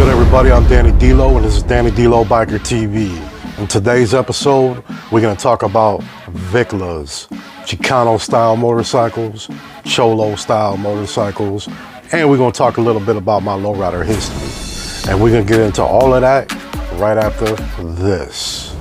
good, everybody? I'm Danny D-Lo, and this is Danny D-Lo Biker TV. In today's episode, we're going to talk about Viclas, Chicano-style motorcycles, Cholo-style motorcycles, and we're going to talk a little bit about my lowrider history. And we're going to get into all of that right after this.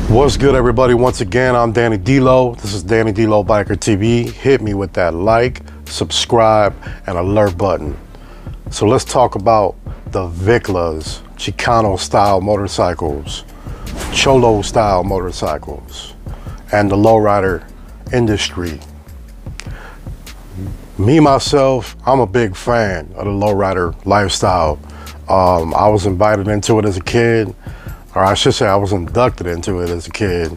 What's good, everybody? Once again, I'm Danny D-Lo. This is Danny D-Lo Biker TV. Hit me with that like, subscribe, and alert button. So let's talk about the Viclas, Chicano-style motorcycles, Cholo-style motorcycles, and the lowrider industry. Me, myself, I'm a big fan of the lowrider lifestyle. I was invited into it as a kid. Or I should say I was inducted into it as a kid.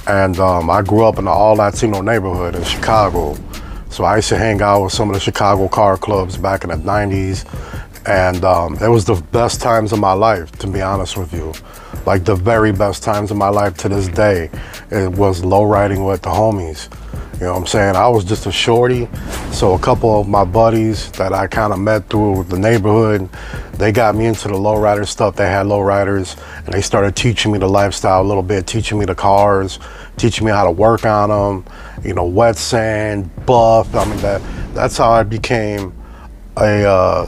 And I grew up in an all Latino neighborhood in Chicago. So I used to hang out with some of the Chicago car clubs back in the 90s. And it was the best times of my life, to be honest with you. Like the very best times of my life to this day. It was low riding with the homies. You know what I'm saying? I was just a shorty. So a couple of my buddies that I kind of met through the neighborhood, they got me into the lowrider stuff. They had lowriders, and they started teaching me the lifestyle a little bit, teaching me the cars, teaching me how to work on them, you know, wet sand, buff. I mean, that's how I became a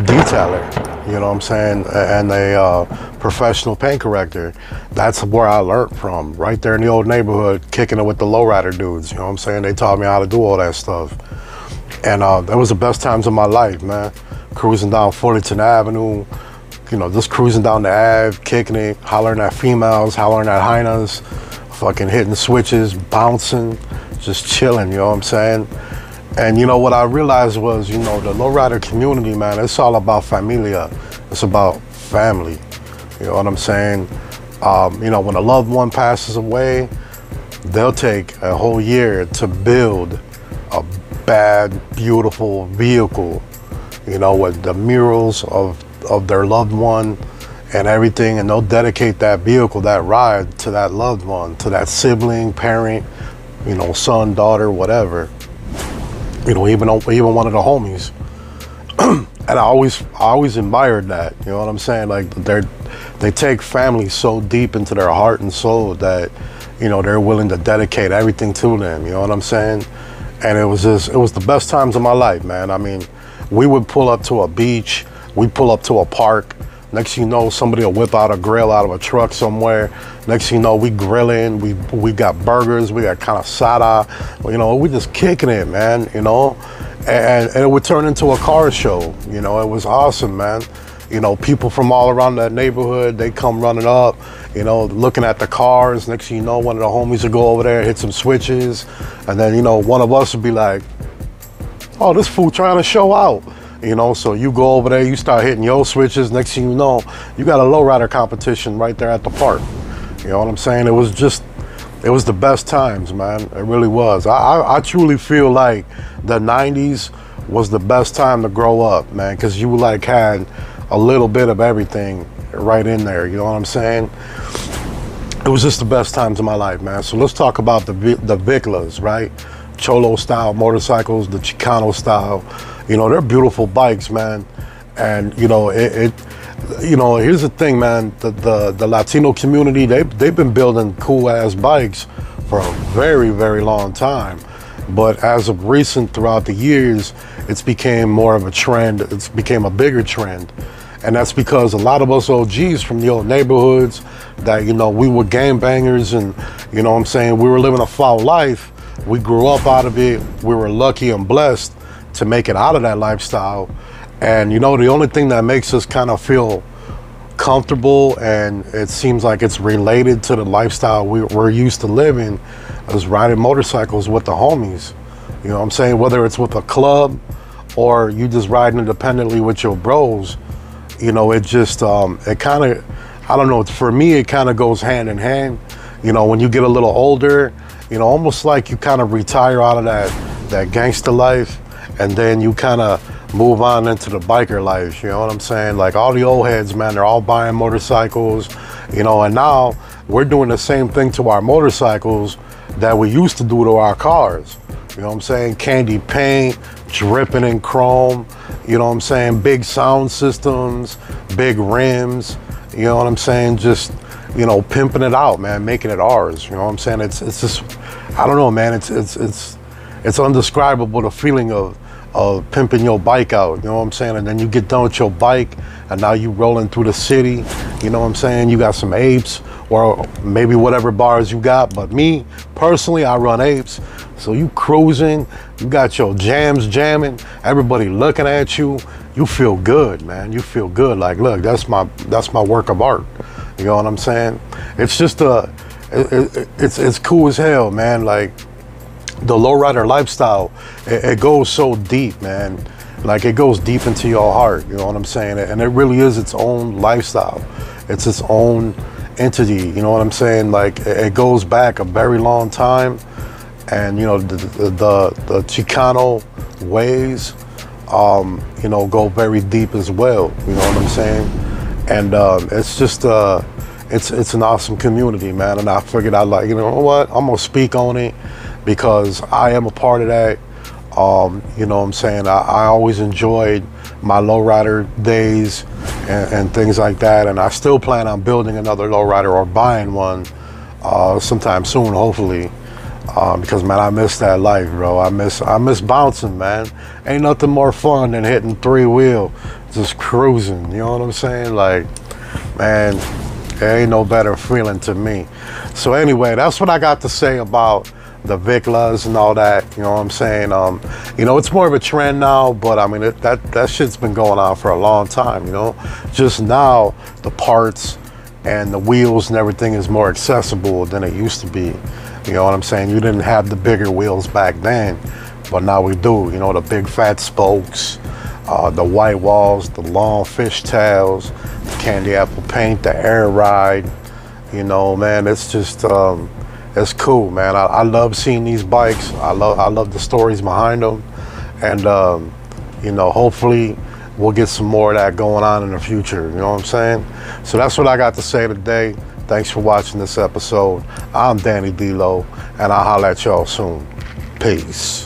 detailer, you know what I'm saying, and a professional paint corrector. That's where I learned from, right there in the old neighborhood, kicking it with the lowrider dudes, you know what I'm saying. They taught me how to do all that stuff. And that was the best times of my life, man. Cruising down Fullerton Avenue, you know, just cruising down the Ave, kicking it, hollering at females, hollering at hyenas, fucking hitting switches, bouncing, just chilling, you know what I'm saying. And you know what I realized was, you know, the lowrider community, man, it's all about familia. It's about family. You know what I'm saying? You know, when a loved one passes away, they'll take a whole year to build a bad, beautiful vehicle, you know, with the murals of their loved one and everything, and they'll dedicate that vehicle, that ride, to that loved one, to that sibling, parent, you know, son, daughter, whatever. You know, even one of the homies. And I always admired that, you know what I'm saying? Like they take family so deep into their heart and soul that, you know, they're willing to dedicate everything to them, you know what I'm saying? And it was the best times of my life, man. I mean, we would pull up to a beach, we'd pull up to a park. Next thing you know, somebody will whip out a grill out of a truck somewhere. Next thing you know, we grilling, we got burgers, we got kind of sada, you know, we just kicking it, man, you know. And it would turn into a car show, you know. It was awesome, man. You know, people from all around that neighborhood, they come running up, you know, looking at the cars. Next thing you know, one of the homies would go over there, hit some switches, and then, you know, one of us would be like, oh, this fool trying to show out. You know, so you go over there, you start hitting your switches. Next thing you know, you got a lowrider competition right there at the park. You know what I'm saying? It was the best times, man. It really was. I truly feel like the 90s was the best time to grow up, man, because you like had a little bit of everything right in there. You know what I'm saying? It was just the best times of my life, man. So let's talk about the Viclas, right? Cholo style motorcycles, the Chicano style. You know, they're beautiful bikes, man. And you know, you know, here's the thing, man. The Latino community, they've been building cool ass bikes for a very, very long time. But as of recent, throughout the years, it's became more of a trend. It's became a bigger trend. And that's because a lot of us OGs from the old neighborhoods that, you know, we were gangbangers and, you know what I'm saying, we were living a foul life. We grew up out of it. We were lucky and blessed to make it out of that lifestyle. And, you know, the only thing that makes us kind of feel comfortable, and it seems like it's related to the lifestyle we're used to living, is riding motorcycles with the homies. You know what I'm saying? Whether it's with a club or you just riding independently with your bros, you know, it just, it kind of, I don't know, for me, it kind of goes hand in hand. You know, when you get a little older, you know, almost like you kind of retire out of that gangster life, and then you kind of move on into the biker life, you know what I'm saying? Like all the old heads, man, they're all buying motorcycles, you know, and now we're doing the same thing to our motorcycles that we used to do to our cars. You know what I'm saying? Candy paint, dripping in chrome, you know what I'm saying? Big sound systems, big rims, you know what I'm saying? Just, you know, pimping it out, man, making it ours, you know what I'm saying? It's just, I don't know, man, it's undescribable, the feeling of pimping your bike out, you know what I'm saying? And then you get done with your bike and now you rolling through the city, you know what I'm saying? You got some apes or maybe whatever bars you got. But me, personally, I run apes. So you cruising, you got your jams jamming, everybody looking at you, you feel good, man. You feel good. Like, look, that's my work of art. You know what I'm saying? It's just it's cool as hell, man. Like, the lowrider lifestyle, it goes so deep, man. Like, it goes deep into your heart, you know what I'm saying? And it really is its own lifestyle. It's its own entity, you know what I'm saying? Like, it goes back a very long time. And, you know, the Chicano ways, you know, go very deep as well, you know what I'm saying? And it's just, it's an awesome community, man. And I figured I'd, like, you know what, I'm gonna speak on it, because I am a part of that. You know what I'm saying? I always enjoyed my lowrider days and things like that, and I still plan on building another lowrider or buying one sometime soon, hopefully, because, man, I miss that life, bro. I miss bouncing, man. Ain't nothing more fun than hitting three-wheel, just cruising, you know what I'm saying? Like, man, there ain't no better feeling to me. So anyway, that's what I got to say about the Viclas and all that, you know what I'm saying? You know, it's more of a trend now, but I mean, that shit's been going on for a long time, you know? Just now, the parts and the wheels and everything is more accessible than it used to be. You know what I'm saying? You didn't have the bigger wheels back then, but now we do. You know, the big fat spokes, the white walls, the long fish tails, the candy apple paint, the air ride. You know, man, it's just, it's cool, man. I love seeing these bikes. I love the stories behind them. And, you know, hopefully we'll get some more of that going on in the future. You know what I'm saying? So that's what I got to say today. Thanks for watching this episode. I'm Danny D-Lo, and I'll holler at y'all soon. Peace.